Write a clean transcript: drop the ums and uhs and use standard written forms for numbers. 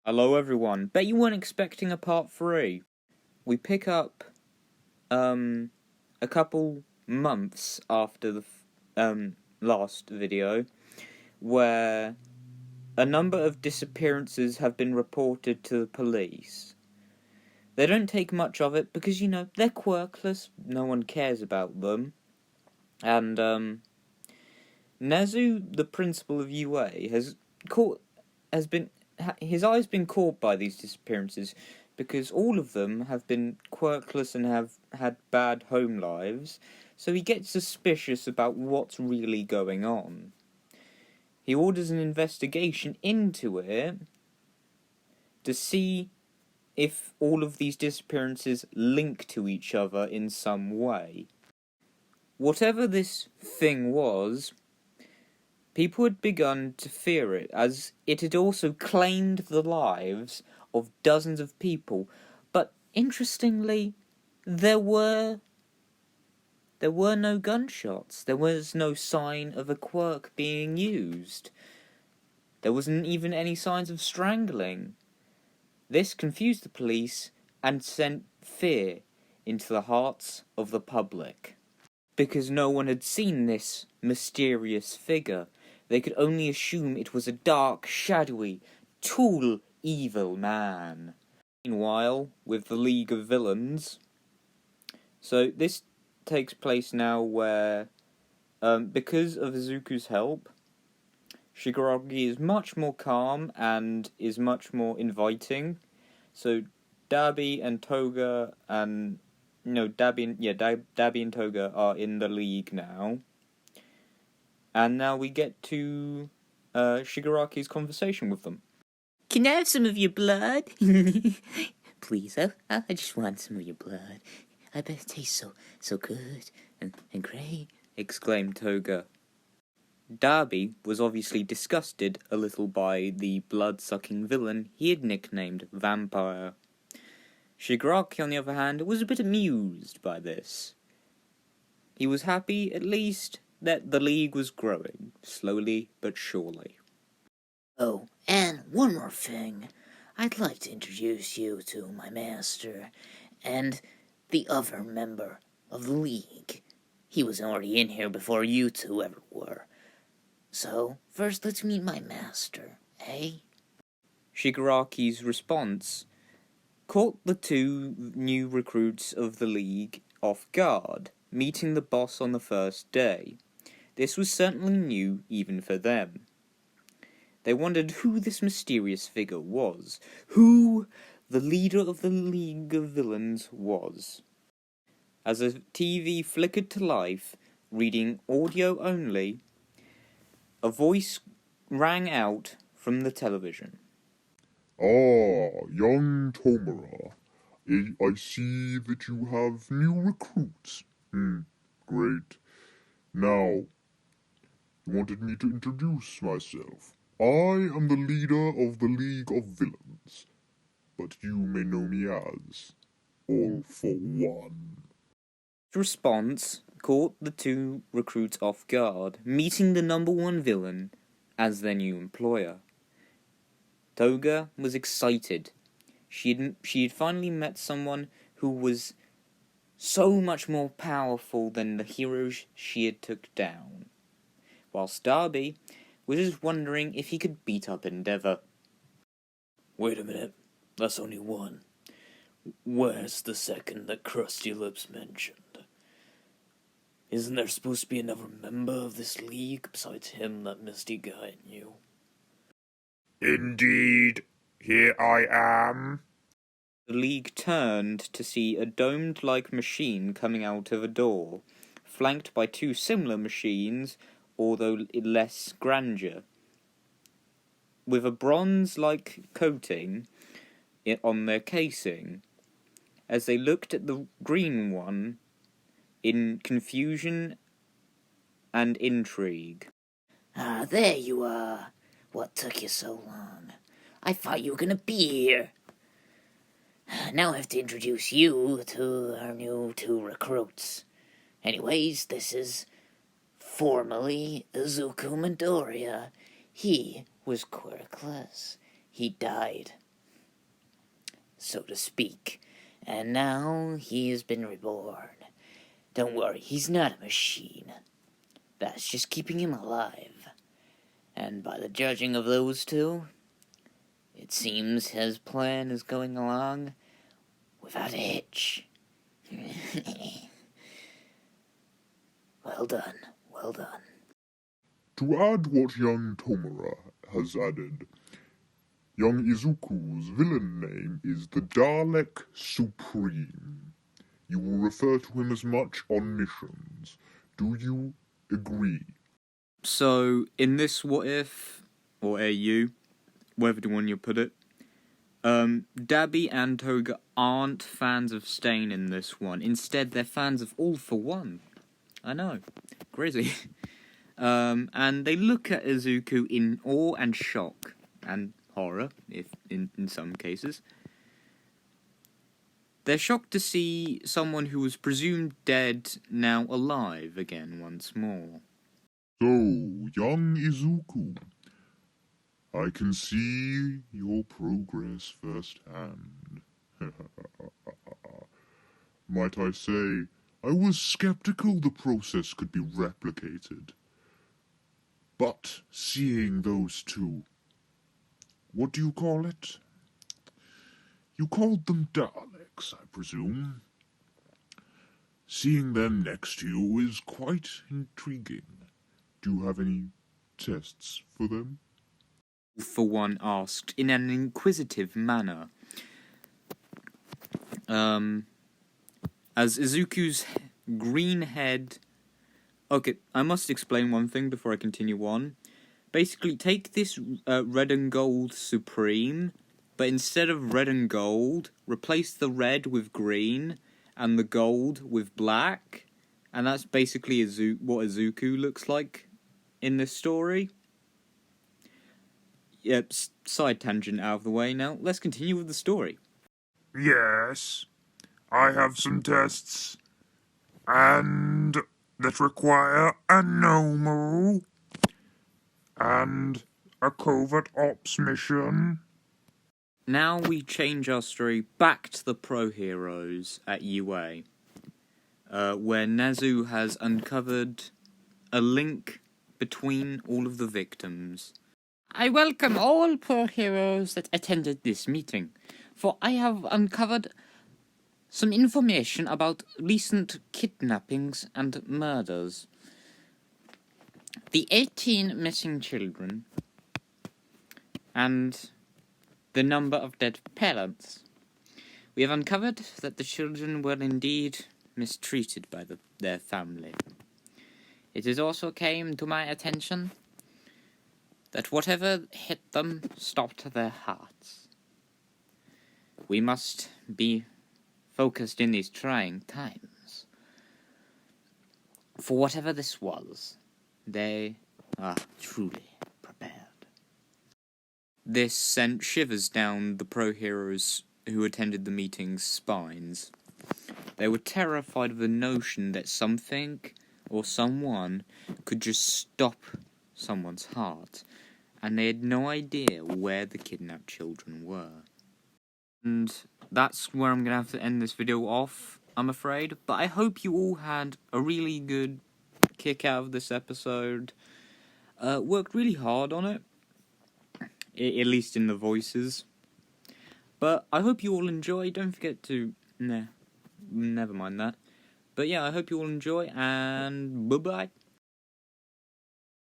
Hello everyone. Bet you weren't expecting a part 3. We pick up a couple months after the last video, where a number of disappearances have been reported to the police. They don't take much of it because, they're quirkless, no one cares about them. And Nezu, the principal of UA, his eye's been caught by these disappearances because all of them have been quirkless and have had bad home lives, so he gets suspicious about what's really going on. He orders an investigation into it to see if all of these disappearances link to each other in some way. Whatever this thing was, people had begun to fear it, as it had also claimed the lives of dozens of people. But interestingly, there were no gunshots. There was no sign of a quirk being used. There wasn't even any signs of strangling. This confused the police and sent fear into the hearts of the public. Because no one had seen this mysterious figure, they could only assume it was a dark, shadowy, tall, evil man. Meanwhile, with the League of Villains, so this takes place now where, because of Izuku's help, Shigaraki is much more calm and is much more inviting. So Dabi and Toga and Dabi and Toga are in the league now. And now we get to Shigaraki's conversation with them. Can I have some of your blood? Please, I just want some of your blood. I bet it tastes so good and great, exclaimed Toga. Dabi was obviously disgusted a little by the blood-sucking villain he had nicknamed Vampire. Shigaraki, on the other hand, was a bit amused by this. He was happy, at least, that the league was growing, slowly but surely. Oh, and one more thing. I'd like to introduce you to my master, and the other member of the league. He was already in here before you two ever were. So, first let's meet my master, eh? Shigaraki's response caught the two new recruits of the league off guard, meeting the boss on the first day. This was certainly new even for them. They wondered who this mysterious figure was, who the leader of the League of Villains was. As a TV flickered to life, reading audio only, a voice rang out from the television. Ah, young Tomura. I see that you have new recruits. Great. Now, you wanted me to introduce myself. I am the leader of the League of Villains, but you may know me as All for One. The response caught the two recruits off guard, meeting the number one villain as their new employer. Toga was excited. She had finally met someone who was so much more powerful than the heroes she had took down, whilst Dabi was just wondering if he could beat up Endeavor. Wait a minute, that's only one. Where's the second that Krusty Lips mentioned? Isn't there supposed to be another member of this league besides him, that Misty guy, and you? Indeed, here I am. The league turned to see a domed-like machine coming out of a door, flanked by two similar machines, although less grandeur, with a bronze-like coating on their casing. As they looked at the green one in confusion and intrigue. Ah, there you are. What took you so long? I thought you were gonna be here. Now I have to introduce you to our new two recruits. Anyways, this is formerly Izuku Midoriya. He was quirkless. He died so to speak, and now he has been reborn. Don't worry, he's not a machine. That's just keeping him alive. And by the judging of those two, it seems his plan is going along without a hitch. Well done, well done. To add what young Tomura has added, young Izuku's villain name is the Dalek Supreme. You will refer to him as much on missions. Do you agree? So, in this what if, or AU, whatever one you put it, Dabi and Toga aren't fans of Stain in this one. Instead, they're fans of All for One. I know. Crazy. And they look at Izuku in awe and shock, and horror, if in some cases. They're shocked to see someone who was presumed dead now alive again once more. So, young Izuku, I can see your progress firsthand. Might I say, I was skeptical the process could be replicated. But seeing those two, what do you call it? You called them Daleks, I presume. Seeing them next to you is quite intriguing. Do you have any tests for them? For One asked in an inquisitive manner. As Izuku's green head... Okay, I must explain one thing before I continue on. Basically, take this red and gold Supreme, but instead of red and gold, replace the red with green, and the gold with black, and that's basically what Izuku looks like in this story. Yep, side tangent out of the way now. Let's continue with the story. Yes, I have some tests, and that require a Nomu, and a covert ops mission. Now we change our story back to the pro heroes at UA, where Nezu has uncovered a link between all of the victims. I welcome all poor heroes that attended this meeting, for I have uncovered some information about recent kidnappings and murders. The 18 missing children and the number of dead parents. We have uncovered that the children were indeed mistreated by their family. It has also came to my attention that whatever hit them stopped their hearts. We must be focused in these trying times. For whatever this was, they are truly prepared. This sent shivers down the pro heroes who attended the meeting's spines. They were terrified of the notion that something or someone could just stop someone's heart, and they had no idea where the kidnapped children were. And that's where I'm going to have to end this video off, I'm afraid. But I hope you all had a really good kick out of this episode. Worked really hard on it, at least in the voices. But I hope you all enjoy. Don't forget to... Nah, never mind that. But yeah, I hope you all enjoy, and bye-bye.